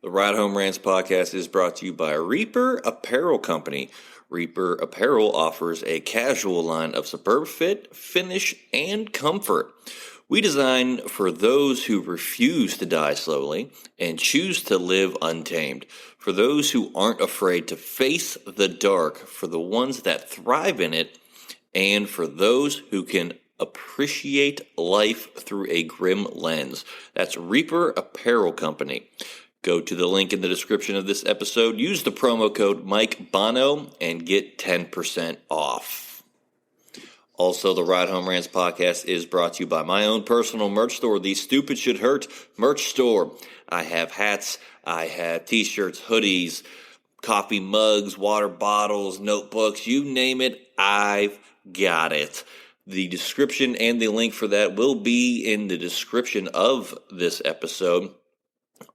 The Ride Home Rants podcast is brought to you by Reaper Apparel Company. Reaper Apparel offers a casual line of superb fit, finish, and comfort. We design for those who refuse to die slowly and choose to live untamed. For those who aren't afraid to face the dark, for the ones that thrive in it, and for those who can appreciate life through a grim lens. That's Reaper Apparel Company. Go to the link in the description of this episode, use the promo code Mike Bono, and get 10% off. Also, the Ride Home Rants podcast is brought to you by my own personal merch store, the Stupid Should Hurt merch store. I have hats, I have t-shirts, hoodies, coffee mugs, water bottles, notebooks, you name it, I've got it. The description and the link for that will be in the description of this episode.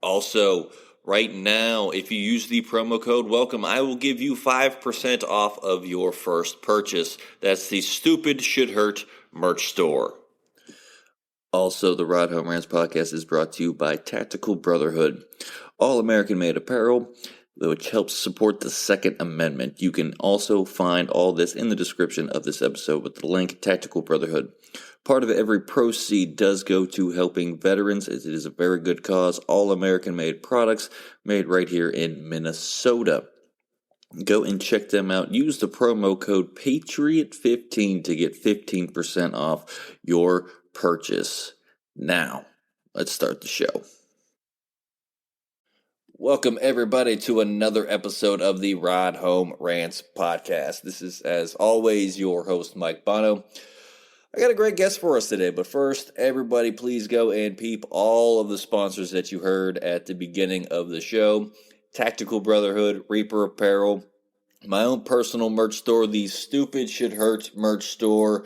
Also, right now, if you use the promo code WELCOME, I will give you 5% off of your first purchase. That's the Stupid Should Hurt merch store. Also, the Ride Home Rants podcast is brought to you by Tactical Brotherhood, all American-made apparel, which helps support the Second Amendment. You can also find all this in the description of this episode with the link, Tactical Brotherhood. Part of every proceed does go to helping veterans, as it is a very good cause. All American-made products made right here in Minnesota. Go and check them out. Use the promo code PATRIOT15 to get 15% off your purchase. Now, let's start the show. Welcome, everybody, to another episode of the Ride Home Rants podcast. This is, as always, your host, Mike Bono. I got a great guest for us today, but first, everybody, please go and peep all of the sponsors that you heard at the beginning of the show. Tactical Brotherhood, Reaper Apparel, my own personal merch store, the Stupid Should Hurt merch store,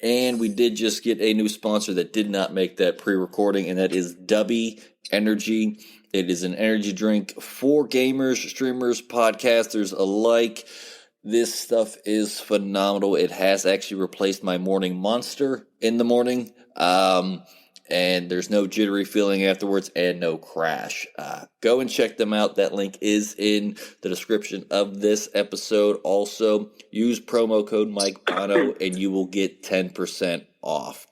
and we did just get a new sponsor that did not make that pre-recording, and that is Dubby Energy. It is an energy drink for gamers, streamers, podcasters alike. This stuff is phenomenal. It has actually replaced my morning Monster in the morning, and there's no jittery feeling afterwards and no crash. Go and check them out. That link is in the description of this episode. Also, use promo code Mike Bono and you will get 10% off.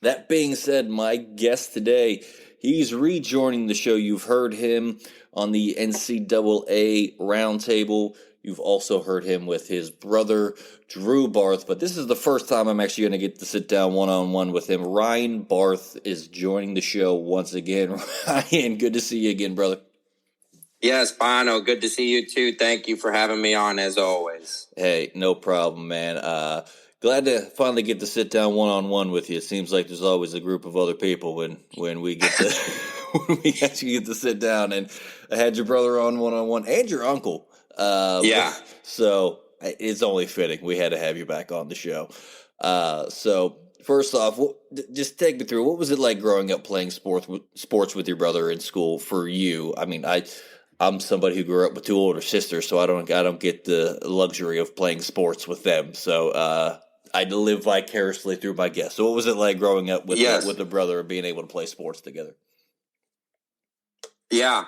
That being said, my guest today, he's rejoining the show. You've heard him on the NCAA Roundtable. You've also heard him with his brother, Drew Barth, but this is the first time I'm actually going to get to sit down one-on-one with him. Ryan Barth is joining the show once again. Ryan, good to see you again, brother. Yes, Bono, good to see you too. Thank you for having me on, as always. Hey, no problem, man. Glad to finally get to sit down one-on-one with you. It seems like there's always a group of other people when we get to when we actually get to sit down. And I had your brother on one-on-one and your uncle. Yeah. So it's only fitting we had to have you back on the show. So first off, just take me through, what was it like growing up playing sports with your brother in school for you? I mean, I'm somebody who grew up with two older sisters, so I don't get the luxury of playing sports with them. So I live vicariously through my guests. So what was it like growing up with a brother and being able to play sports together? Yeah,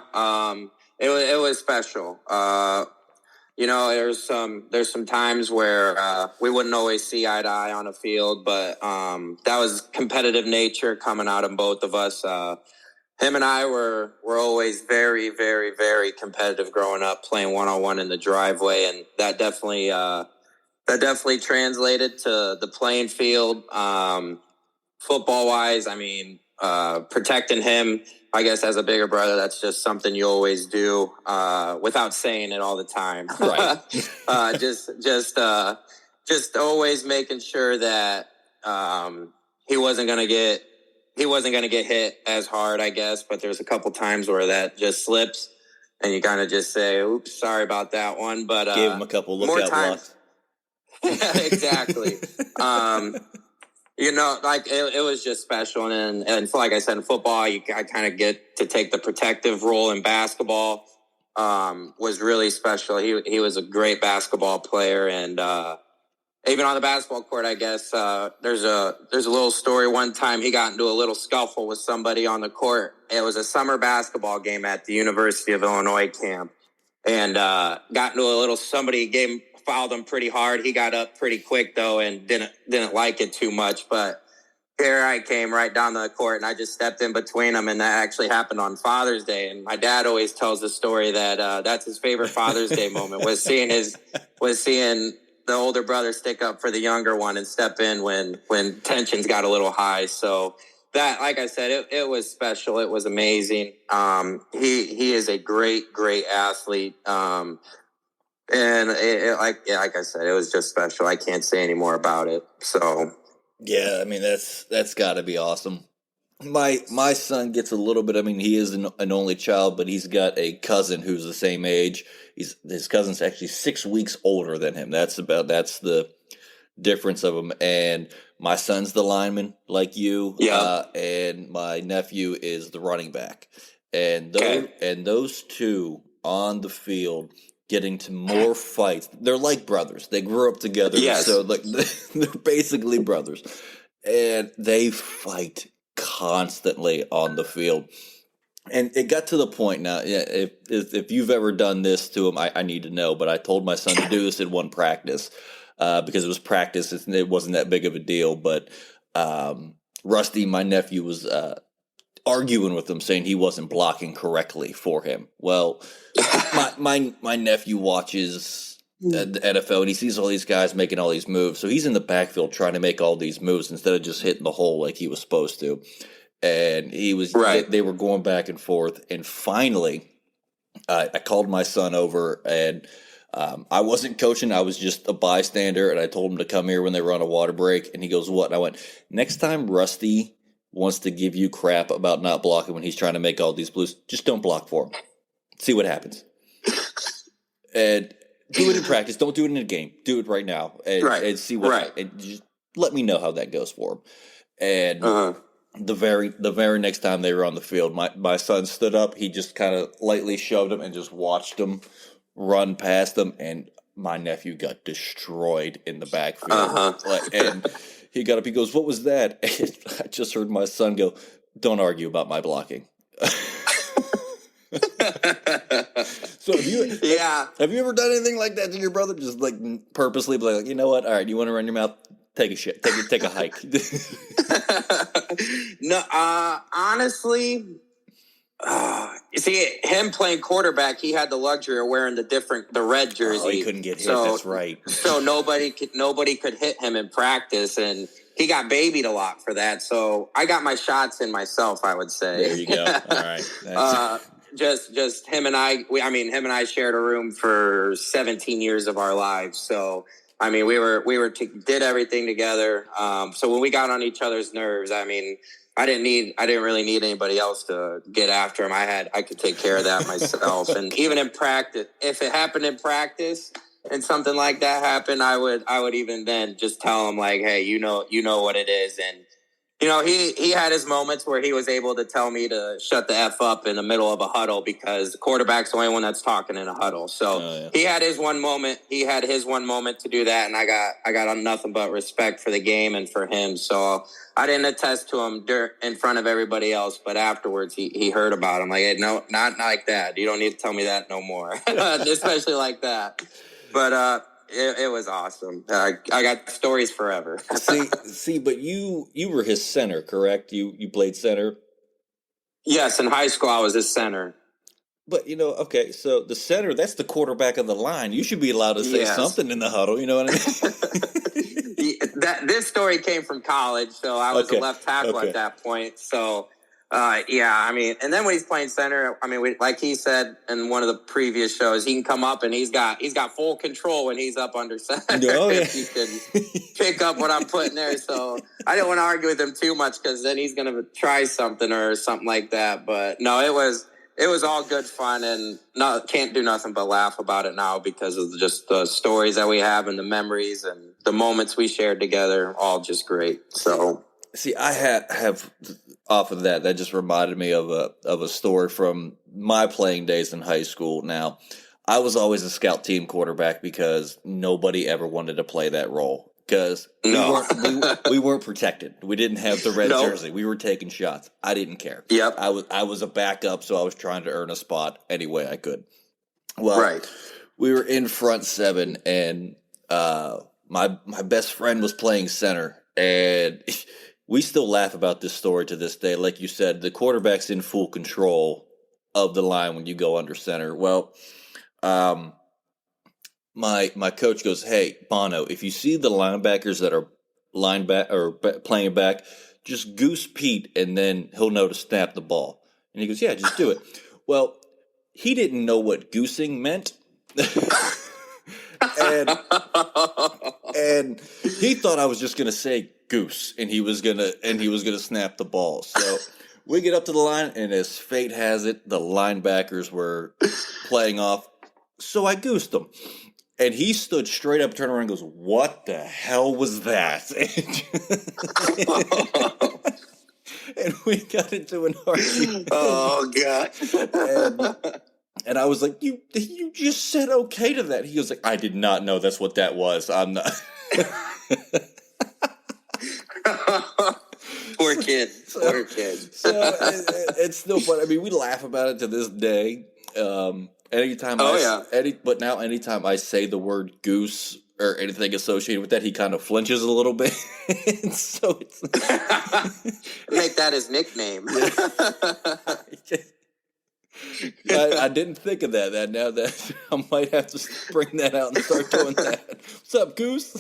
it was special. There's some times where we wouldn't always see eye to eye on a field, but that was competitive nature coming out of both of us. Him and I were always very, very, very competitive growing up, playing one-on-one in the driveway, and that definitely translated to the playing field. Football-wise, I mean, protecting him, I guess, as a bigger brother, that's just something you always do without saying it all the time. Right. Just always making sure that he wasn't gonna get hit as hard, I guess. But there's a couple times where that just slips, and you kind of just say, "Oops, sorry about that one." But gave him a couple lookout blocks. Exactly. It was just special. And like I said, in football, I kind of get to take the protective role. In basketball was really special. He was a great basketball player, and even on the basketball court, I guess there's a little story. One time he got into a little scuffle with somebody on the court. It was a summer basketball game at the University of Illinois camp, and got into a little. Somebody fouled him pretty hard. He got up pretty quick though, and didn't like it too much. But here I came right down the court, and I just stepped in between them, and that actually happened on Father's Day. And my dad always tells the story that that's his favorite Father's Day moment was seeing the older brother stick up for the younger one and step in when tensions got a little high. So that, like I said, it was special. It was amazing. He is a great athlete. And like I said, it was just special. I can't say any more about it. So yeah, I mean that's got to be awesome. My son gets a little bit. I mean, he is an only child, but he's got a cousin who's the same age. His cousin's actually 6 weeks older than him. That's the difference of them. And my son's the lineman, like you. Yeah. And my nephew is the running back. And those two on the field getting to more fights. They're like brothers. They grew up together. Yes. So like they're basically brothers, and they fight constantly on the field. And it got to the point now, if you've ever done this to him, I need to know, but I told my son to do this in one practice because it was practice. It wasn't that big of a deal, but Rusty, my nephew, was arguing with him, saying he wasn't blocking correctly for him. Well, my nephew watches the NFL, and he sees all these guys making all these moves, so he's in the backfield trying to make all these moves instead of just hitting the hole like he was supposed to. And they were going back and forth, and finally I called my son over, and I wasn't coaching, I was just a bystander, and I told him to come here when they were on a water break, and he goes, "What?" And I went, "Next time Rusty wants to give you crap about not blocking when he's trying to make all these blues, just don't block for him. See what happens." And do it in practice. Don't do it in a game. Do it right now and see what and just let me know how that goes for him. And the very next time they were on the field, my son stood up. He just kind of lightly shoved him and just watched him run past him. And my nephew got destroyed in the backfield. And he got up. He goes, "What was that?" And I just heard my son go, "Don't argue about my blocking." So have you ever done anything like that to your brother? Just like purposely, like, you know what? All right, you want to run your mouth? Take a shit. Take a hike. No, honestly, you see, him playing quarterback, he had the luxury of wearing the red jersey. Oh, he couldn't get hit. That's right. So nobody could hit him in practice, and he got babied a lot for that. So I got my shots in myself, I would say. There you go. All right. Just him and I. Him and I shared a room for 17 years of our lives. So I mean, we did everything together. So when we got on each other's nerves, I mean, I didn't really need anybody else to get after him. I could take care of that myself. And even in practice, if it happened in practice and something like that happened, I would even then just tell him, like, "Hey, you know what it is." And he had his moments where he was able to tell me to shut the F up in the middle of a huddle because the quarterback's the only one that's talking in a huddle. So he had his one moment. He had his one moment to do that, and I got nothing but respect for the game and for him. So I didn't attest to him in front of everybody else, but afterwards he heard about him. Like, "Hey, no, not like that. You don't need to tell me that no more," especially like that. But it was awesome. I got stories forever. see, but you were his center, correct? You played center? Yes, in high school I was his center. But, okay, so the center, that's the quarterback of the line. You should be allowed to say something in the huddle, you know what I mean? This story came from college, so I was a left tackle at that point. So, and then when he's playing center, like he said in one of the previous shows, he can come up and he's got full control when he's up under center. Oh, yeah. If you can pick up what I'm putting there. So I didn't want to argue with him too much because then he's going to try something or something like that. But no, it was all good fun, and can't do nothing but laugh about it now because of just the stories that we have and the memories and the moments we shared together. All just great. So see, I have off of that just reminded me of a story from my playing days in high school. Now, I was always a scout team quarterback because nobody ever wanted to play that role. because we weren't protected. We didn't have the red Nope. jersey. We were taking shots. I didn't care. Yep. I was a backup, so I was trying to earn a spot any way I could. Well, Right. we were in front seven, and my best friend was playing center, and we still laugh about this story to this day. Like you said, the quarterback's in full control of the line when you go under center. Well, my coach goes, "Hey, Bono, if you see the linebackers that are playing back, just goose Pete, and then he'll know to snap the ball." And he goes, "Yeah, just do it." Well, he didn't know what goosing meant. and he thought I was just gonna say goose, and he was gonna snap the ball. So we get up to the line, and as fate has it, the linebackers were playing off. So I goosed them, and he stood straight up, turned around, and goes, "What the hell was that?" And we got into an argument. Oh God. And I was like, you just said okay to that. He was like, "I did not know that's what that was. I'm not." Poor kid. Poor kid. So it's still fun. I mean, we laugh about it to this day. Anytime anytime I say the word goose or anything associated with that, he kind of flinches a little bit. So it's make that his nickname. I didn't think of that. Now that I might have to bring that out and start doing that. What's up, Goose?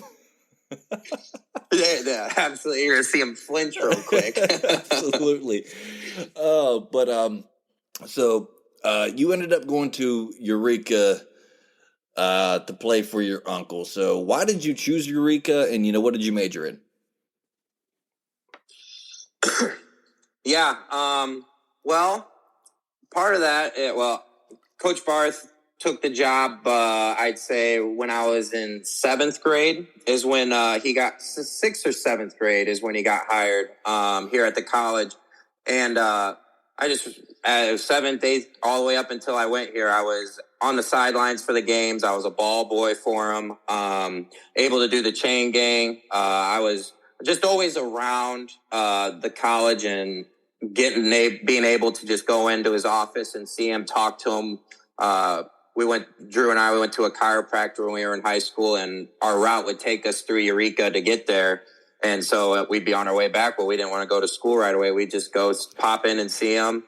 Yeah, absolutely. You're gonna see him flinch real quick. Absolutely. So you ended up going to Eureka to play for your uncle. So why did you choose Eureka, and what did you major in? Yeah. Well, part of that, Coach Barth took the job, I'd say, when I was in 7th grade is when he got 6th or 7th grade is when he got hired here at the college. And I just, 7th, 8th, all the way up until I went here, I was on the sidelines for the games. I was a ball boy for him, able to do the chain gang. I was just always around the college and being able to just go into his office and see him, talk to him. Drew and I went to a chiropractor when we were in high school, and our route would take us through Eureka to get there. And so we'd be on our way back, but we didn't want to go to school right away. We'd just go pop in and see him,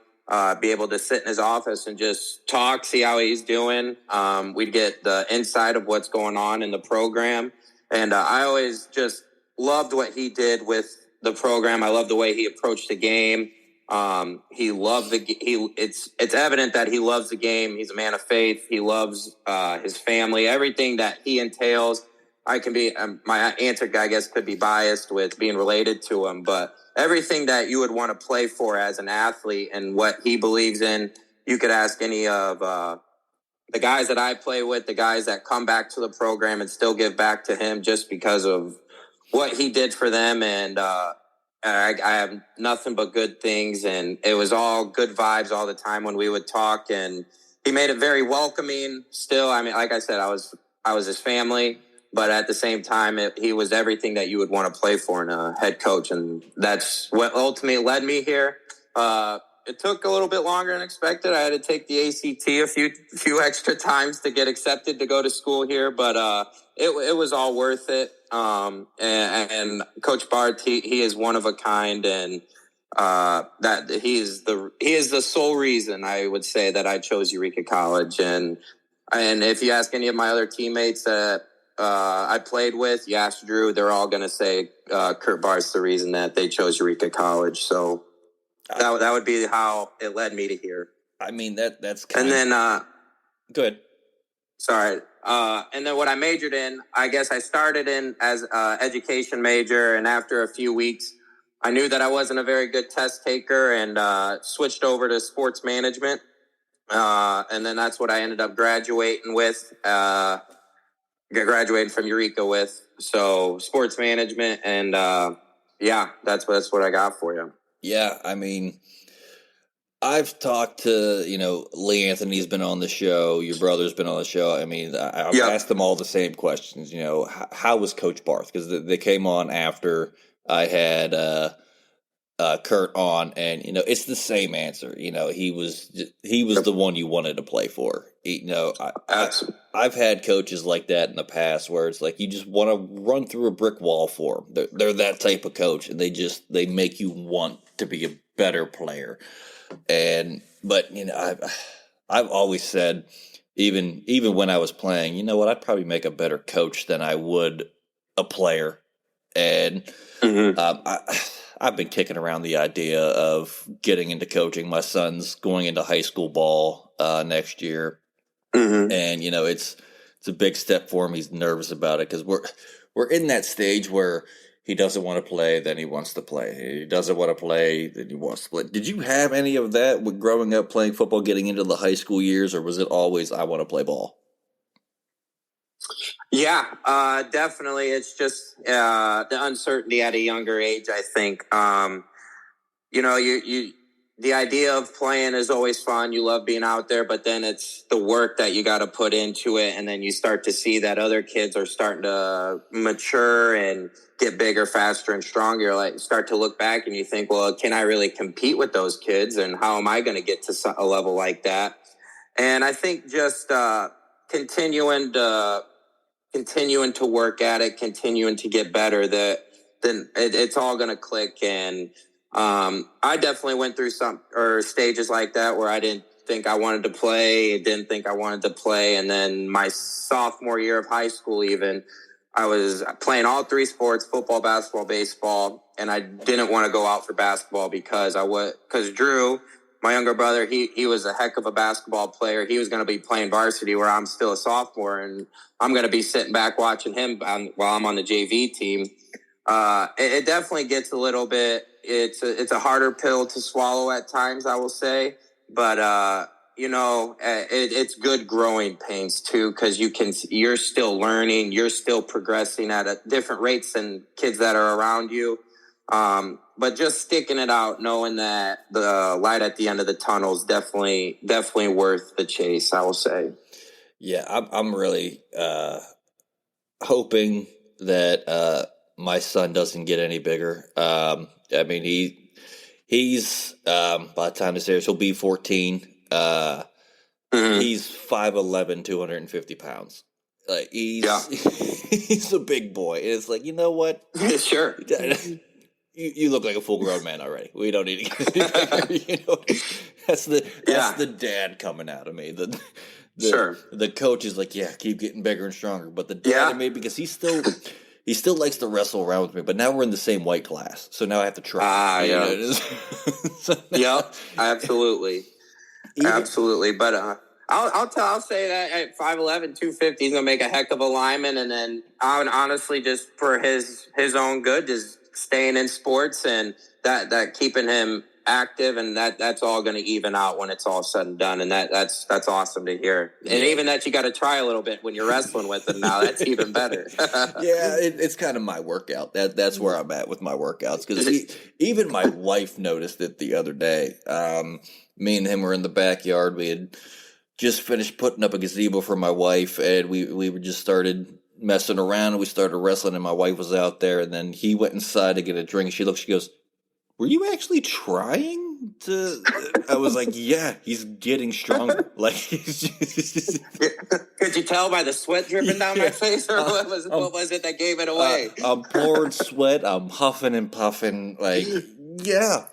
be able to sit in his office and just talk, see how he's doing. We'd get the inside of what's going on in the program. And I always just loved what he did with the program. I love the way he approached the game. He loved it's evident that he loves the game. He's a man of faith. He loves his family, everything that he entails. I can be my answer, I guess, could be biased with being related to him, but everything that you would want to play for as an athlete and what he believes in, you could ask any of the guys that I play with, the guys that come back to the program and still give back to him just because of what he did for them. And I have nothing but good things, and it was all good vibes all the time when we would talk, and he made it very welcoming still. I mean, like I said, I was his family, but at the same time, he was everything that you would want to play for in a head coach, and that's what ultimately led me here. It took a little bit longer than expected. I had to take the ACT a few extra times to get accepted to go to school here, but it was all worth it. And Coach Barth, he is one of a kind, and that he is the sole reason I would say that I chose Eureka College. And if you ask any of my other teammates that I played with, you ask Drew, they're all going to say Kurt Barth's the reason that they chose Eureka College. So that would be how it led me to here. I mean, that's kind and then go ahead. Sorry. And then what I majored in, I guess I started in as an education major, and after a few weeks, I knew that I wasn't a very good test taker, and switched over to sports management. And then that's what I ended up graduating with. Graduated from Eureka with. So sports management, and that's what I got for you. Yeah, I mean, I've talked to, Lee Anthony's been on the show. Your brother's been on the show. I mean, I've asked them all the same questions. How was Coach Barth? Because they came on after I had Kurt on, and it's the same answer. He was the one you wanted to play for. I've had coaches like that in the past where it's like you just want to run through a brick wall for them. They're that type of coach, and they make you want to be a better player. But I've always said, even when I was playing, you know what, I'd probably make a better coach than I would a player. And I've been kicking around the idea of getting into coaching. My son's going into high school ball next year, and it's a big step for him. He's nervous about it because we're in that stage where he doesn't want to play, then he wants to play. He doesn't want to play, then he wants to play. Did you have any of that with growing up playing football, getting into the high school years, or was it always I want to play ball? Yeah, definitely. It's just the uncertainty at a younger age, I think. The idea of playing is always fun. You love being out there, but then it's the work that you got to put into it. And then you start to see that other kids are starting to mature and get bigger, faster, and stronger. Like, you start to look back and you think, well, can I really compete with those kids? And how am I going to get to a level like that? And I think just continuing to work at it, continuing to get better, then it's all going to click. And I definitely went through stages like that where I didn't think I wanted to play, didn't think I wanted to play. And then my sophomore year of high school, even, I was playing all three sports, football, basketball, baseball. And I didn't want to go out for basketball because Drew, my younger brother, he was a heck of a basketball player. He was going to be playing varsity where I'm still a sophomore, and I'm going to be sitting back watching him while I'm on the JV team. It definitely gets a little bit. It's a harder pill to swallow at times, I will say, but it's good growing pains too, because you're still learning, you're still progressing at different rates than kids that are around you. But just sticking it out, knowing that the light at the end of the tunnel is definitely worth the chase, I will say. Yeah, I'm really hoping that my son doesn't get any bigger. I mean, he's by the time this airs, he'll be 14. He's 5'11", 250 pounds. Like he's a big boy. And it's like, you know what? Sure. You look like a full grown man already. We don't need to get any bigger. That's the dad coming out of me. The coach is like, yeah, keep getting bigger and stronger. But the dad in me, because he still likes to wrestle around with me. But now we're in the same weight class, so now I have to try. Yep, absolutely, absolutely. But I'll say that at 5'11", 250, he's gonna make a heck of a lineman. And then I would honestly, just for his own good, just staying in sports and that keeping him active, and that's all going to even out when it's all said and done. And that's awesome to hear. And even that you got to try a little bit when you're wrestling with him now, that's even better. It's kind of my workout. That's where I'm at with my workouts, because even my wife noticed it the other day. Me and him were in the backyard. We had just finished putting up a gazebo for my wife, and we were just started messing around, and we started wrestling, and my wife was out there, and then he went inside to get a drink. She goes, were you actually trying to? I was like, yeah, he's getting stronger. Like, he's just... Could you tell by the sweat dripping down my face, or what was it that gave it away? I'm pouring sweat. I'm huffing and puffing. Like, yeah,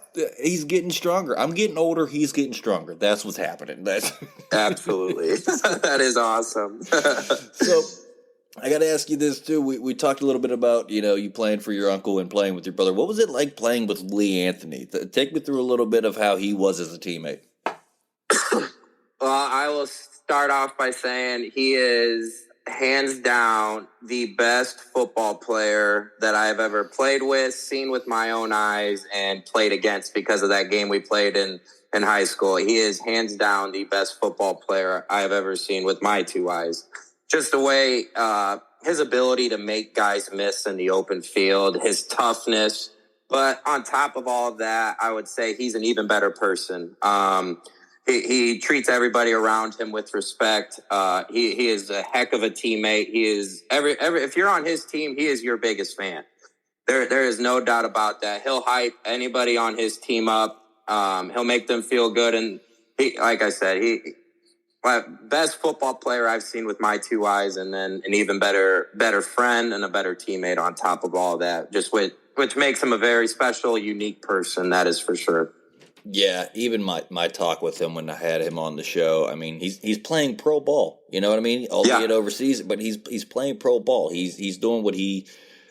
he's getting stronger. I'm getting older. He's getting stronger. That's what's happening. That's absolutely. That is awesome. So, I got to ask you this too. We talked a little bit about, you playing for your uncle and playing with your brother. What was it like playing with Lee Anthony? Take me through a little bit of how he was as a teammate. Well, I will start off by saying he is hands down the best football player that I've ever played with, seen with my own eyes, and played against because of that game we played in high school. He is hands down the best football player I have ever seen with my two eyes. Just the way his ability to make guys miss in the open field, his toughness, But on top of all of that, I would say he's an even better person. He treats everybody around him with respect. He is a heck of a teammate. He is if you're on his team, he is your biggest fan. There is no doubt about that. He'll hype anybody on his team up. He'll make them feel good, and like I said, best football player I've seen with my two eyes, and then an even better friend and a better teammate on top of all that. Which makes him a very special, unique person. That is for sure. Yeah, even my talk with him when I had him on the show, I mean, he's playing pro ball. You know what I mean? Albeit overseas, but he's playing pro ball. He's doing what he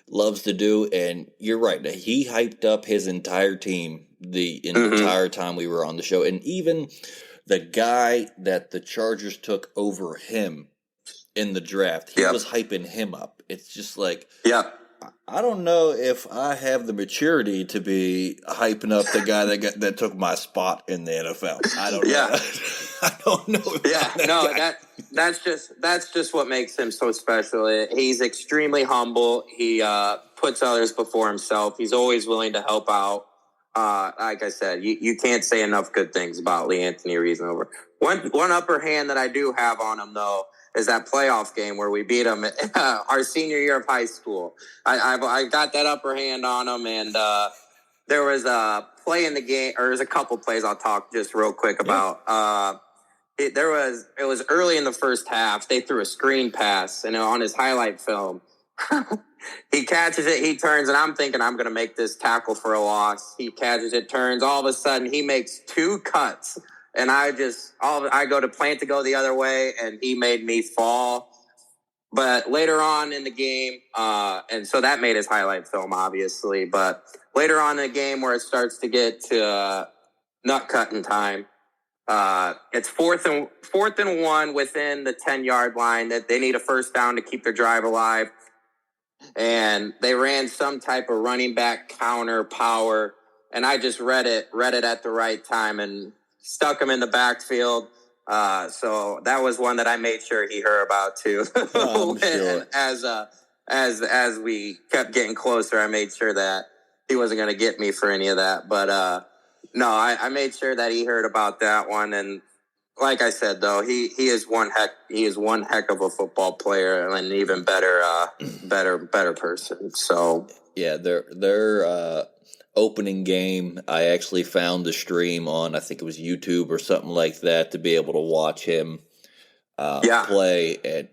loves to do, and you're right. He hyped up his entire team the entire time we were on the show, and even the guy that the Chargers took over him in the draft, he was hyping him up. It's just like, I don't know if I have the maturity to be hyping up the guy that took my spot in the NFL. I don't know. I don't know. That's just what makes him so special. He's extremely humble. He puts others before himself. He's always willing to help out. Like I said, you can't say enough good things about Lee Anthony Reasonover. One upper hand that I do have on him, though, is that playoff game where we beat him our senior year of high school. I got that upper hand on him, and there was a play in the game, or there's a couple plays I'll talk just real quick about. It was early in the first half. They threw a screen pass, and on his highlight film, he catches it, he turns, and I'm thinking I'm going to make this tackle for a loss. He catches it, turns, all of a sudden he makes two cuts. And I go to plant to go the other way, and he made me fall. But later on in the game, and so that made his highlight film, obviously. But later on in the game, where it starts to get to nut cutting time, it's fourth and one within the 10-yard line. That they need a first down to keep their drive alive, and they ran some type of running back counter power, and I just read it at the right time and stuck him in the backfield. So that was one that I made sure he heard about too. Sure. As we kept getting closer, I made sure that he wasn't going to get me for any of that. But no, I made sure that he heard about that one. And like I said, though, he is one heck of a football player and an even better person. So yeah, they're opening game, I actually found the stream on, I think it was YouTube or something like that, to be able to watch him play. And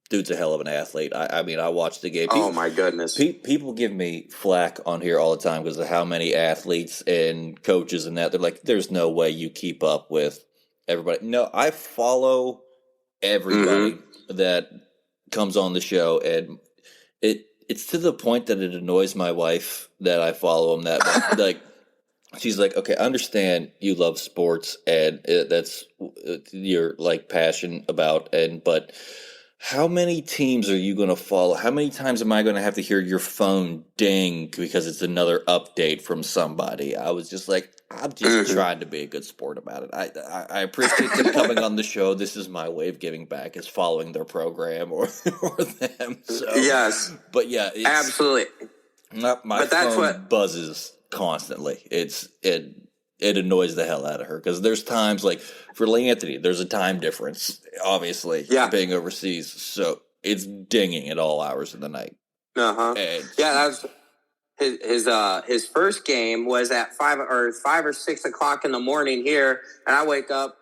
dude's a hell of an athlete. I mean, I watched the game. Oh my goodness! People give me flack on here all the time because of how many athletes and coaches and that. They're like, "There's no way you keep up with everybody." No, I follow everybody that comes on the show, and it's to the point that it annoys my wife that I follow him. That like, she's like, okay, I understand you love sports and that's your like passion about, but how many teams are you going to follow? How many times am I going to have to hear your phone ding because it's another update from somebody? I was just like, I'm just trying to be a good sport about it. I appreciate them coming on the show. This is my way of giving back, is following their program or them. So, yes, but yeah, absolutely. My phone buzzes constantly. It annoys the hell out of her because there's times like for Lee Anthony, there's a time difference, obviously, being overseas, so it's dinging at all hours of the night. That's his first game was at 5 or 6 o'clock in the morning here, and I wake up.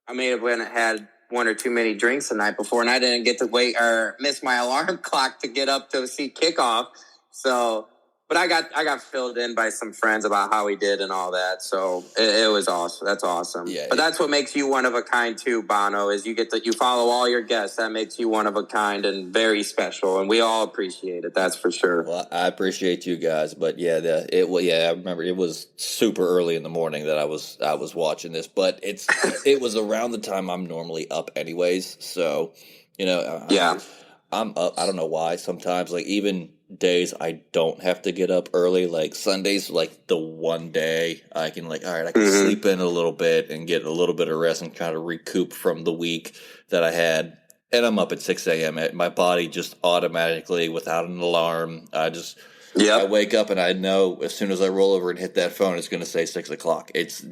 I may have had one or too many drinks the night before, and I didn't get to wait or miss my alarm clock to get up to see kickoff. So, but I got filled in by some friends about how he did and all that. So it was awesome. That's awesome. Yeah, but that's what makes you one of a kind too, Bono, is you follow all your guests. That makes you one of a kind and very special, and we all appreciate it. That's for sure. Well, I appreciate you guys, but I remember it was super early in the morning that I was watching this, but it was around the time I'm normally up anyways. So, I'm up. I don't know why. Sometimes, like even days I don't have to get up early, like Sundays, like the one day I can all right, I can sleep in a little bit and get a little bit of rest and kind of recoup from the week that I had. And I'm up at 6 a.m. My body just automatically, without an alarm, I just Yep. I wake up and I know as soon as I roll over and hit that phone, it's going to say 6 o'clock. It's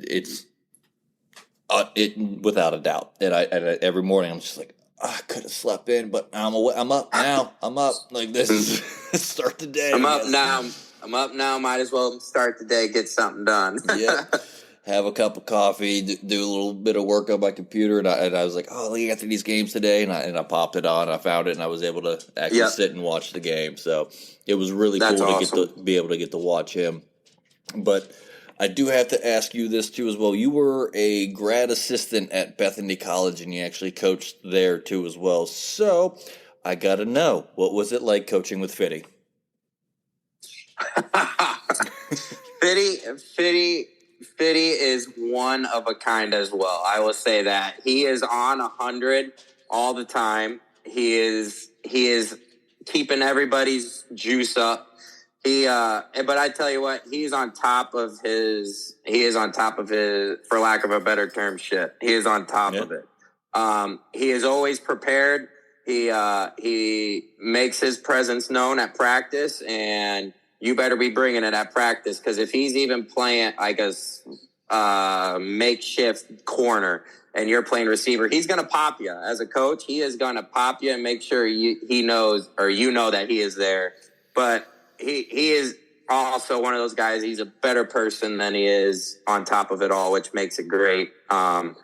it without a doubt. And every morning I'm just like, I could have slept in, but I'm up now. I'm up like this. Start the day. I'm up now. I'm up now. Might as well start the day, get something done. Yep. Have a cup of coffee, do a little bit of work on my computer, and I was like, oh, look at these games today, and I popped it on, I found it, and I was able to actually sit and watch the game. So it was really cool to be able to get to watch him. But I do have to ask you this too as well. You were a grad assistant at Bethany College, and you actually coached there too as well. So I got to know, what was it like coaching with Fitty? Fitty is one of a kind as well. I will say that he is on 100 all the time. He is keeping everybody's juice up. But I tell you what, he is on top of his, for lack of a better term, shit. He is on top of it. He is always prepared. He makes his presence known at practice, and you better be bringing it at practice, because if he's even playing like a makeshift corner and you're playing receiver, he's going to pop you. As a coach, he is going to pop you and make sure he knows, or you know, that he is there. But he is also one of those guys. He's a better person than he is on top of it all, which makes it great. And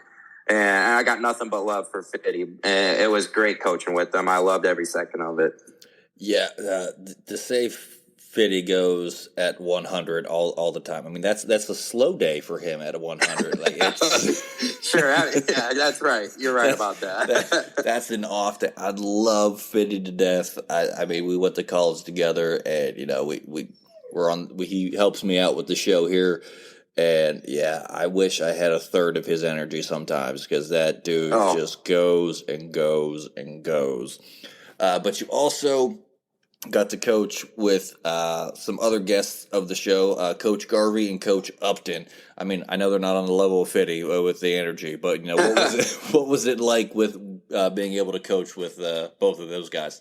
I got nothing but love for Fitty. It was great coaching with him. I loved every second of it. Yeah, to say Fitty goes at 100 all the time. I mean, that's a slow day for him at a 100. Like it's sure, yeah, that's right. You're right about that. That's an off day. I love Fitty to death. I mean, we went to college together, and you know, he helps me out with the show here. And yeah, I wish I had a third of his energy sometimes, because that dude just goes and goes and goes. But you also got to coach with some other guests of the show, Coach Garvey and Coach Upton. I mean, I know they're not on the level of Fitty with the energy, but you know, what was it like with being able to coach with both of those guys?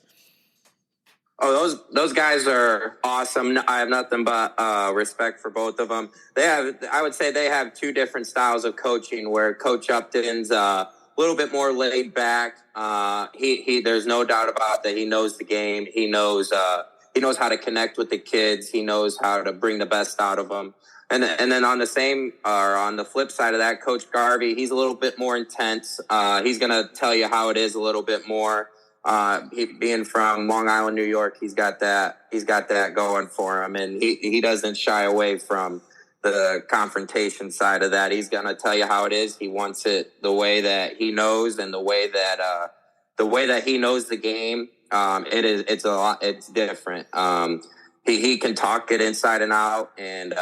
Oh, those guys are awesome. I have nothing but respect for both of them. I would say they have two different styles of coaching, where Coach Upton's a little bit more laid back. There's no doubt about that. He knows the game. He knows how to connect with the kids. He knows how to bring the best out of them. And then on the flip side of that, Coach Garvey, he's a little bit more intense. He's gonna tell you how it is a little bit more. He being from Long Island, New York, he's got that going for him, and he doesn't shy away from the confrontation side of that. He's gonna tell you how it is. He wants it the way that he knows, and the way that he knows the game. It's different. He can talk it inside and out, and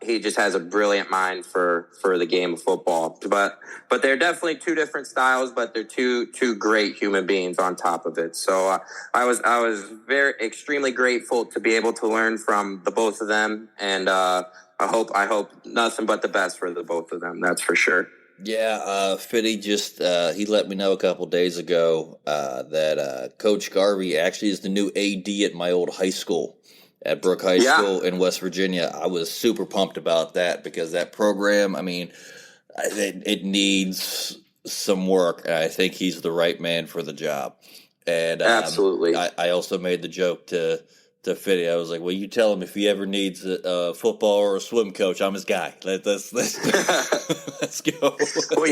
he just has a brilliant mind for the game of football. But they're definitely two different styles, but they're two great human beings on top of it. So I was very extremely grateful to be able to learn from the both of them, and I hope nothing but the best for the both of them. That's for sure. Yeah, Fitty just he let me know a couple days ago that Coach Garvey actually is the new AD at my old high school, at Brook High School in West Virginia. I was super pumped about that, because that program, I mean, it needs some work, and I think he's the right man for the job. And absolutely, I also made the joke to Fitty. I was like, well, you tell him if he ever needs a football or a swim coach, I'm his guy. Let's go. Well,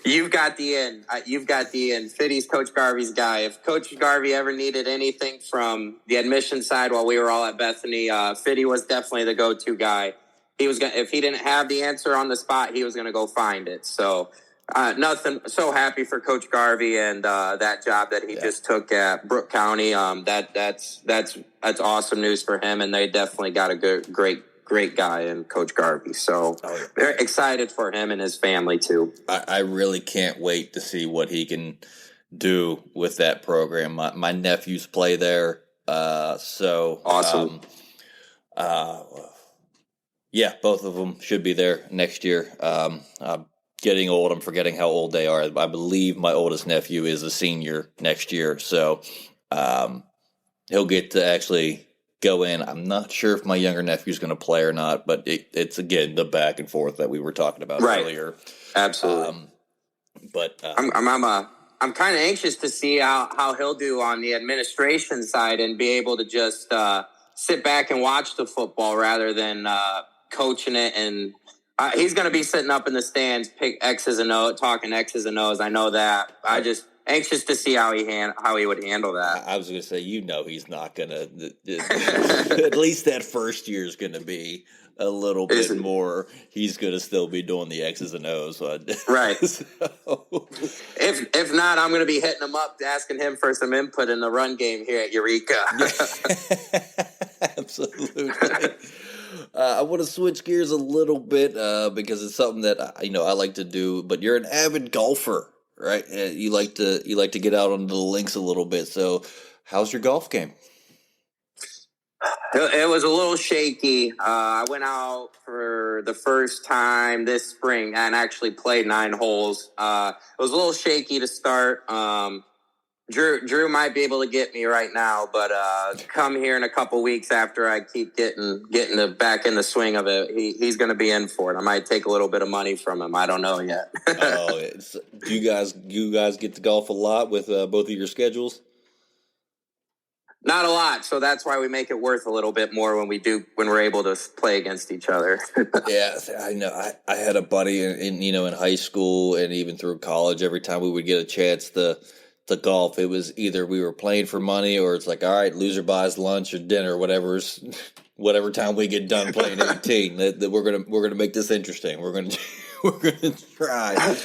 you've got the in. You've got the in. Fitty's Coach Garvey's guy. If Coach Garvey ever needed anything from the admission side while we were all at Bethany, Fitty was definitely the go-to guy. If he didn't have the answer on the spot, he was gonna go find it. So nothing. So happy for Coach Garvey and that job that he just took at Brook County. That's awesome news for him, and they definitely got a great guy in Coach Garvey. So very excited for him and his family too. I really can't wait to see what he can do with that program. My nephews play there, so awesome. Yeah, both of them should be there next year. Getting old, I'm forgetting how old they are. I believe my oldest nephew is a senior next year, so he'll get to actually go in. I'm not sure if my younger nephew's going to play or not, but it's again the back and forth that we were talking about earlier. Absolutely. But I'm kind of anxious to see how he'll do on the administration side and be able to just sit back and watch the football rather than coaching it. And he's going to be sitting up in the stands, pick X's and O's, talking X's and O's. I know that. I just anxious to see how he would handle that. I was going to say, he's not going to. At least that first year is going to be a little bit more. He's going to still be doing the X's and O's. Right. So. If not, I'm going to be hitting him up, asking him for some input in the run game here at Eureka. Absolutely. I want to switch gears a little bit because it's something that I like to do. But you're an avid golfer, right? You like to get out onto the links a little bit. So, how's your golf game? It was a little shaky. I went out for the first time this spring and actually played 9 holes. It was a little shaky to start. Drew might be able to get me right now, but come here in a couple weeks after I keep getting back in the swing of it, he's going to be in for it. I might take a little bit of money from him. I don't know yet. Do you guys get to golf a lot with both of your schedules? Not a lot, so that's why we make it worth a little bit more when we're able to play against each other. Yeah, I know. I had a buddy in high school and even through college. Every time we would get a chance to golf, it was either we were playing for money or it's like, all right, loser buys lunch or dinner, whatever time we get done playing 18. that we're gonna make this interesting. We're gonna try.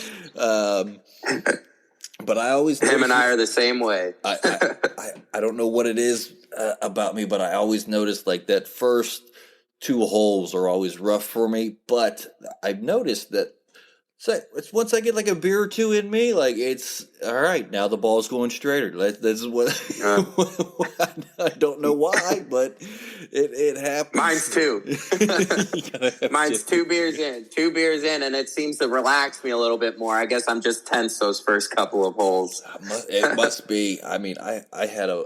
But I always him and I are the same way. I don't know what it is about me, but I always notice like that first 2 holes are always rough for me. But I've noticed that it's once I get like a beer or 2 in me, like it's all right. Now the ball's going straighter. This is what I don't know why, but it happens. Mine's 2. Mine's 2 beers in, and it seems to relax me a little bit more. I guess I'm just tense those first couple of holes. It must be. I mean, I had a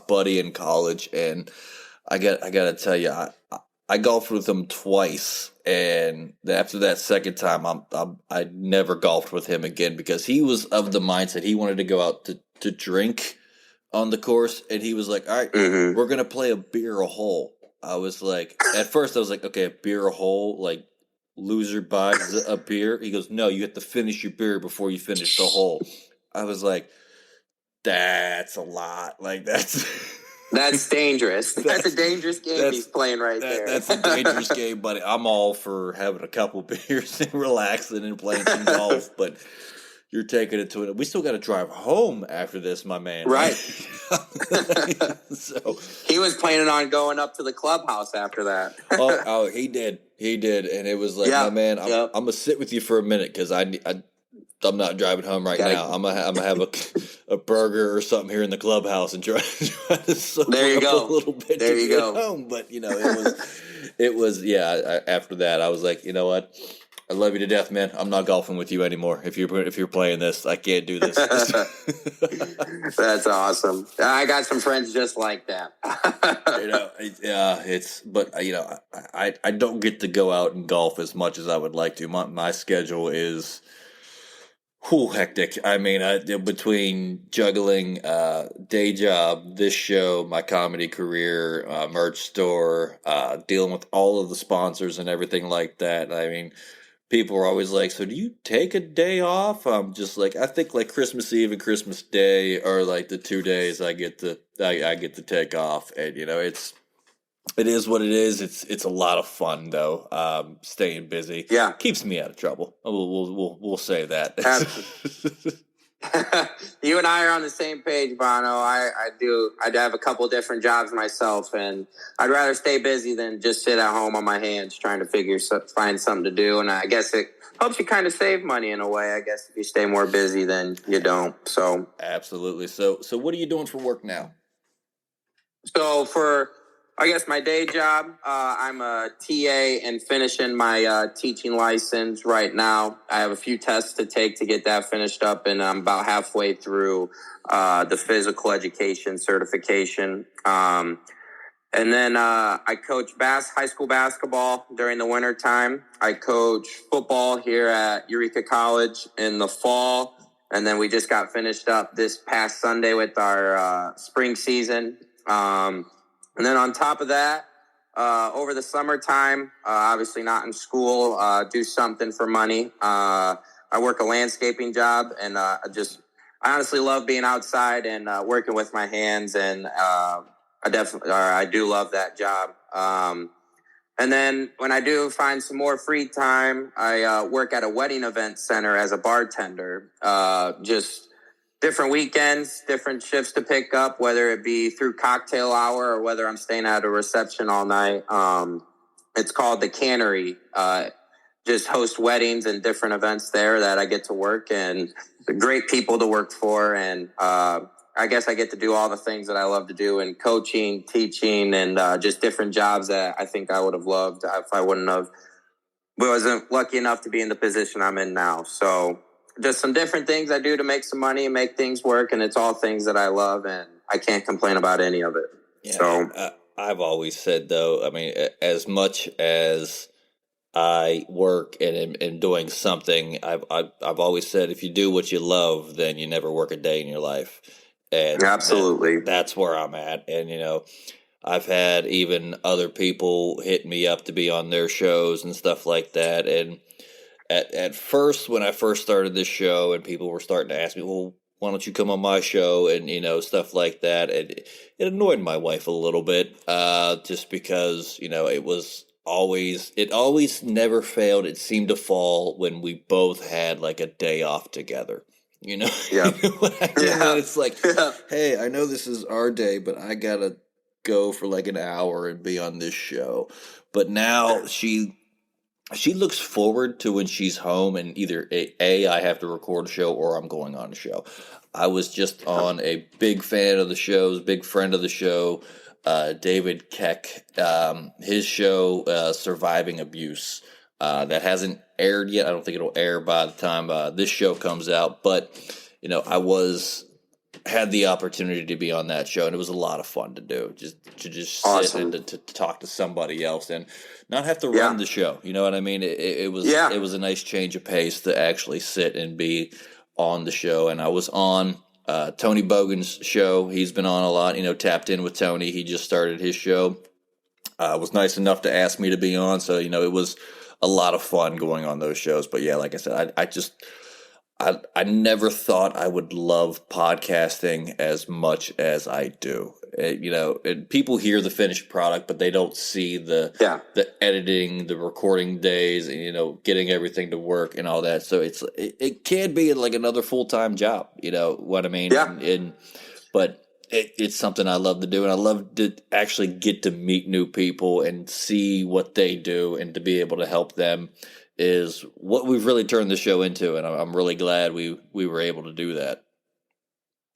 buddy in college, and I got to tell you, I golfed with him twice, and after that second time, I never golfed with him again because he was of the mindset he wanted to go out to drink on the course, and he was like, all right, we're going to play a beer a hole. I was like, at first I was like, okay, a beer a hole, like loser buys a beer. He goes, no, you have to finish your beer before you finish the hole. I was like, that's a lot. Like that's dangerous. That's a dangerous game he's playing there. That's a dangerous game, buddy. I'm all for having a couple beers and relaxing and playing some golf, but you're taking it to it. We still got to drive home after this, my man. Right. So he was planning on going up to the clubhouse after that. oh, he did, and it was like, my man, I'm gonna sit with you for a minute because I'm not driving home right now. I'm gonna have a burger or something here in the clubhouse and try to soak there you up go. a little bit there to you get go. home. But it was after that, I was like, you know what? I love you to death, man. I'm not golfing with you anymore. If you're playing this, I can't do this. That's awesome. I got some friends just like that. I don't get to go out and golf as much as I would like to. My schedule is hectic. I mean, between juggling day job, this show, my comedy career, merch store, dealing with all of the sponsors and everything like that. I mean, people are always like, so do you take a day off? I'm just like, I think like Christmas Eve and Christmas Day are like the 2 days I get to take off. And, it is what it is. It's a lot of fun though. Staying busy. Yeah. Keeps me out of trouble. We'll say that. You and I are on the same page, Bono. I have a couple different jobs myself, and I'd rather stay busy than just sit at home on my hands trying to find something to do. And I guess it helps you kind of save money in a way. I guess if you stay more busy than you don't. So absolutely. So what are you doing for work now? So for, I guess, my day job, I'm a TA and finishing my teaching license right now. I have a few tests to take to get that finished up, and I'm about halfway through the physical education certification. And then I coach high school basketball during the winter time. I coach football here at Eureka College in the fall. And then we just got finished up this past Sunday with our spring season. And then on top of that, over the summertime, obviously not in school, do something for money. I work a landscaping job, and I honestly love being outside and working with my hands, and I do love that job. And then when I do find some more free time, I work at a wedding event center as a bartender. Just different weekends, different shifts to pick up, whether it be through cocktail hour or whether I'm staying at a reception all night. It's called the Cannery. Just host weddings and different events there that I get to work, and great people to work for. And I guess I get to do all the things that I love to do, in coaching, teaching, and just different jobs that I think I would have loved if I wasn't lucky enough to be in the position I'm in now. So just some different things I do to make some money and make things work, and it's all things that I love, and I can't complain about any of it. Yeah, so I've always said, though, I mean, as much as I work and am doing something, I've always said, if you do what you love, then you never work a day in your life. And absolutely, that's where I'm at. And, I've had even other people hit me up to be on their shows and stuff like that. And at first, when I first started this show, and people were starting to ask me, well, why don't you come on my show, and stuff like that, and it annoyed my wife a little bit, just because it always never failed. It seemed to fall when we both had like a day off together. Yeah. What I mean? Yeah. It's like, hey, I know this is our day, but I gotta go for like an hour and be on this show. But now she looks forward to when she's home, and either I have to record a show, or I'm going on a show. I was just on a big fan of the shows, big friend of the show, David Keck, his show, Surviving Abuse, that hasn't aired yet. I don't think it'll air by the time this show comes out, but I had the opportunity to be on that show, and it was a lot of fun to do. Just awesome. Sit and to talk to somebody else and not have to run the show. You know what I mean? It was a nice change of pace to actually sit and be on the show. And I was on Tony Bogan's show. He's been on a lot. Tapped in with Tony. He just started his show. Was nice enough to ask me to be on. So it was a lot of fun going on those shows. But yeah, like I said, I never thought I would love podcasting as much as I do. And people hear the finished product, but they don't see the editing, the recording days, and getting everything to work and all that. So it can be like another full-time job. You know what I mean? Yeah. But it's something I love to do, and I love to actually get to meet new people and see what they do, and to be able to help them is what we've really turned the show into, and I'm really glad we were able to do that.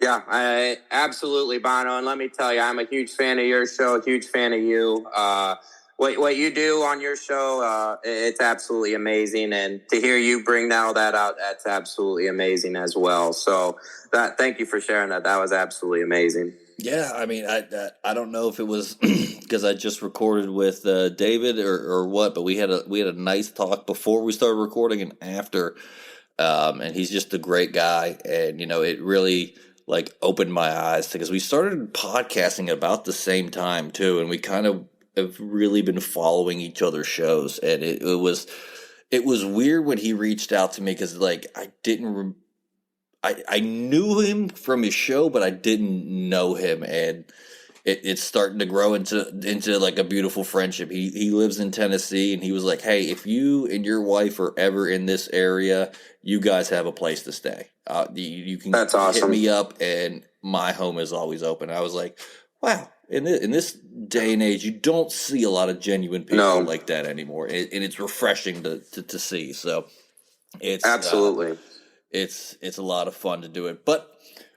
Yeah, I absolutely, Bono. And let me tell you, I'm a huge fan of your show, a huge fan of you. What you do on your show, it's absolutely amazing. And to hear you bring all that out, that's absolutely amazing as well. So thank you for sharing that. That was absolutely amazing. Yeah, I mean, I don't know if it was because I just recorded with David or what, but we had a nice talk before we started recording and after, and he's just a great guy, and it really like opened my eyes, because we started podcasting about the same time too, and we kind of have really been following each other's shows, and it was weird when he reached out to me, because like I didn't. I knew him from his show, but I didn't know him, and it's starting to grow into like a beautiful friendship. He lives in Tennessee, and he was like, "Hey, if you and your wife are ever in this area, you guys have a place to stay. You can That's awesome. Hit me up, and my home is always open." I was like, "Wow." In this day and age, you don't see a lot of genuine people like that anymore, and it's refreshing to see. So it's absolutely. It's a lot of fun to do it, but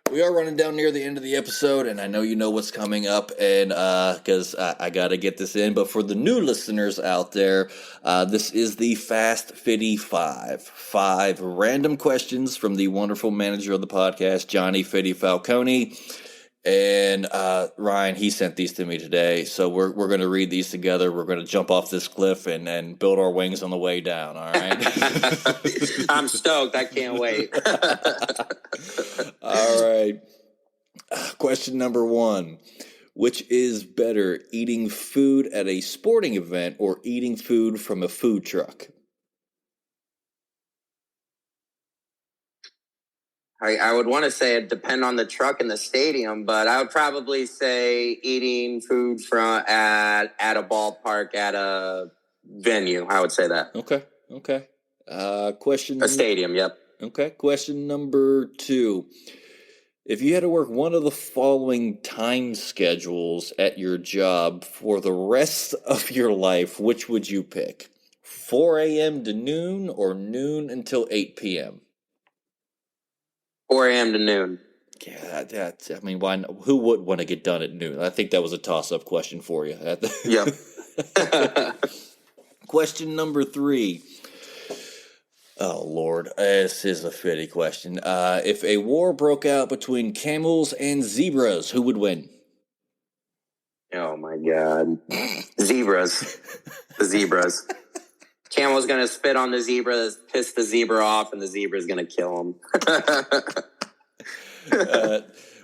we are running down near the end of the episode, and I know you know what's coming up, and because I got to get this in. But for the new listeners out there, this is the Fast Fitty 5 random questions from the wonderful manager of the podcast, Johnny Fitty Falcone. And Ryan, he sent these to me today, so we're going to read these together. We're going to jump off this cliff and build our wings on the way down. All right. I'm stoked. I can't wait. All right. Question number 1. Which is better, eating food at a sporting event or eating food from a food truck? I would want to say it depend on the truck and the stadium, but I would probably say eating food from at a ballpark at a venue. I would say that. Okay. Question. A stadium. Yep. Okay. Question number 2. If you had to work one of the following time schedules at your job for the rest of your life, which would you pick? 4 a.m. to noon or noon until 8 p.m.? 4 a.m. to noon. Yeah, I mean, who would want to get done at noon? I think that was a toss-up question for you. Yep. Question number 3. Oh, Lord, this is a fitty question. If a war broke out between camels and zebras, who would win? Oh, my God. Zebras. The zebras. Camel's going to spit on the zebra, piss the zebra off, and the zebra's going to kill him.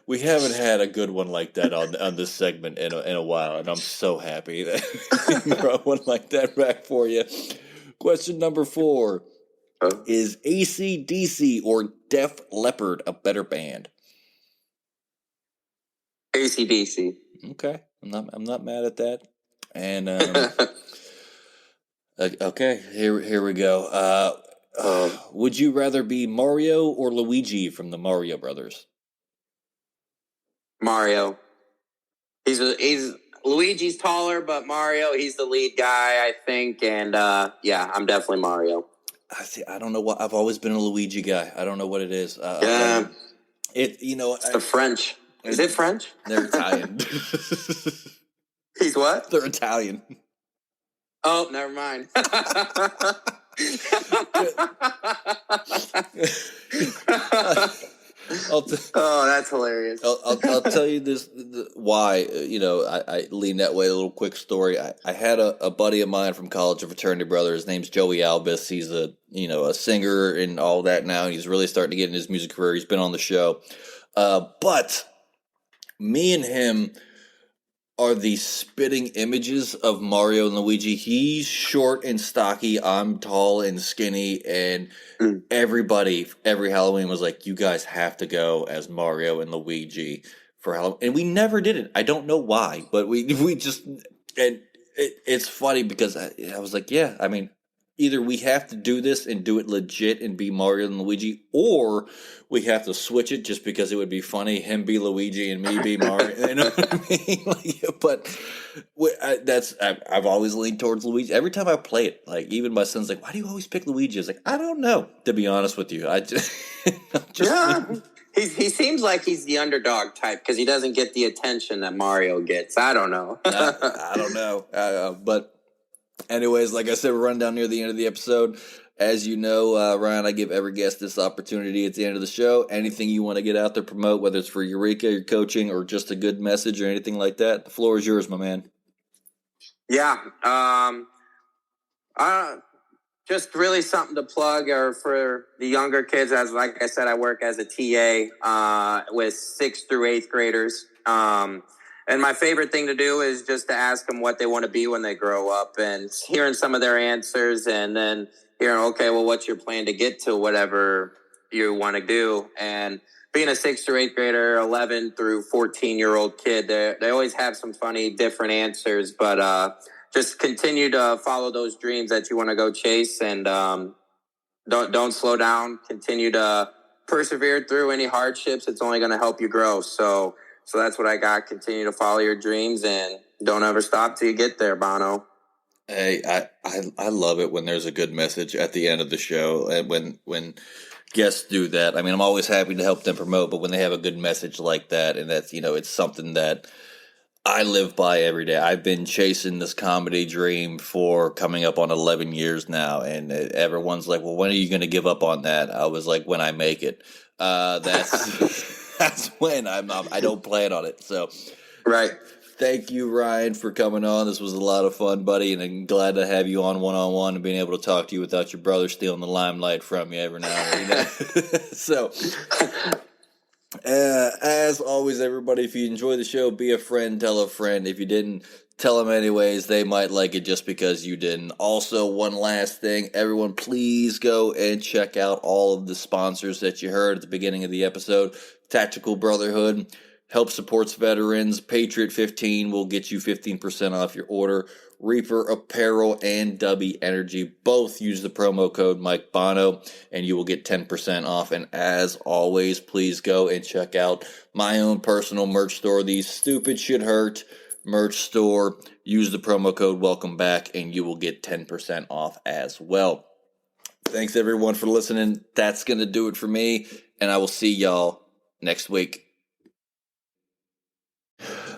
We haven't had a good one like that on this segment in a while, and I'm so happy that we brought one like that back for you. Question number 4. Is AC/DC or Def Leppard a better band? AC/DC. Okay, I'm not mad at that. And okay, here we go. Would you rather be Mario or Luigi from the Mario Brothers? Mario. He's Luigi's taller, but Mario, he's the lead guy, I think. And yeah, I'm definitely Mario. I don't know what. I've always been a Luigi guy. I don't know what it is. Yeah, it's the French. Is it French? They're Italian. He's what? They're Italian. Oh, never mind. Oh, that's hilarious. I'll tell you this why. I lean that way. A little quick story. I had a buddy of mine from college, a fraternity brother. His name's Joey Albus. He's a singer and all that now. He's really starting to get in his music career. He's been on the show, but me and him are the spitting images of Mario and Luigi. He's short and stocky. I'm tall and skinny. And everybody, every Halloween was like, you guys have to go as Mario and Luigi for Halloween. And we never did it. I don't know why, but we just, and it's funny because I was like, yeah, I mean, either we have to do this and do it legit and be Mario and Luigi, or we have to switch it just because it would be funny, him be Luigi and me be Mario. You know what I mean? But I've always leaned towards Luigi. Every time I play it, like even my son's like, "Why do you always pick Luigi?" I was like, "I don't know." To be honest with you, I just yeah. He seems like he's the underdog type because he doesn't get the attention that Mario gets. I don't know. I don't know, but. Anyways, like I said, we're running down near the end of the episode. As you know, Ryan, I give every guest this opportunity at the end of the show. Anything you want to get out there, promote, whether it's for Eureka, your coaching, or just a good message or anything like that, the floor is yours, my man. Yeah. Just really something to plug or for the younger kids. As like I said, I work as a TA with 6th through 8th graders. And my favorite thing to do is just to ask them what they want to be when they grow up and hearing some of their answers and then hearing, okay, well, what's your plan to get to whatever you want to do? And being a 6th through 8th grader, 11 through 14-year-old kid, they always have some funny, different answers. But just continue to follow those dreams that you want to go chase and don't slow down. Continue to persevere through any hardships. It's only going to help you grow. So that's what I got. Continue to follow your dreams and don't ever stop till you get there, Bono. Hey, I love it when there's a good message at the end of the show and when guests do that. I mean, I'm always happy to help them promote, but when they have a good message like that, and that's, it's something that I live by every day. I've been chasing this comedy dream for coming up on 11 years now, and everyone's like, well, when are you going to give up on that? I was like, when I make it. That's that's when I don't plan on it. So, Right. thank you, Ryan, for coming on. This was a lot of fun, buddy, and I'm glad to have you on one-on-one and being able to talk to you without your brother stealing the limelight from you every now and then. So, as always, everybody, if you enjoy the show, be a friend, tell a friend. If you didn't, tell them anyways. They might like it just because you didn't. Also, one last thing, everyone, please go and check out all of the sponsors that you heard at the beginning of the episode. Tactical Brotherhood help supports veterans. Patriot 15 will get you 15% off your order. Reaper Apparel and W Energy both use the promo code Mike Bono and you will get 10% off. And as always, please go and check out my own personal merch store, the Stupid Shit Hurt merch store. Use the promo code Welcome Back and you will get 10% off as well. Thanks everyone for listening. That's going to do it for me, and I will see y'all next week.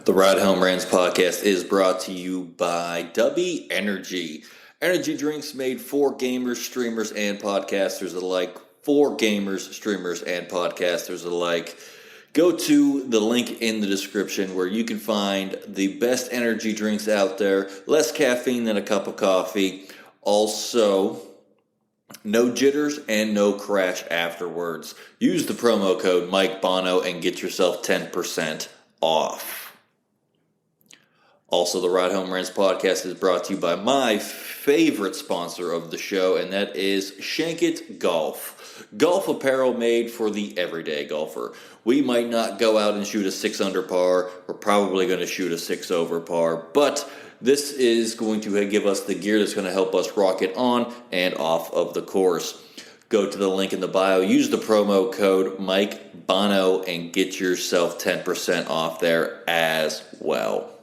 The Ride Home Rants podcast is brought to you by W Energy. Energy drinks made for gamers, streamers, and podcasters alike. For gamers, streamers, and podcasters alike. Go to the link in the description where you can find the best energy drinks out there. Less caffeine than a cup of coffee. Also, no jitters and no crash afterwards. Use the promo code Mike Bono and get yourself 10% off. Also, the Ride Home Rants podcast is brought to you by my favorite sponsor of the show, and that is Shankit Golf. Golf apparel made for the everyday golfer. We might not go out and shoot a 6 under par. We're probably going to shoot a 6 over par, but this is going to give us the gear that's going to help us rock it on and off of the course. Go to the link in the bio, use the promo code Mike Bono, and get yourself 10% off there as well.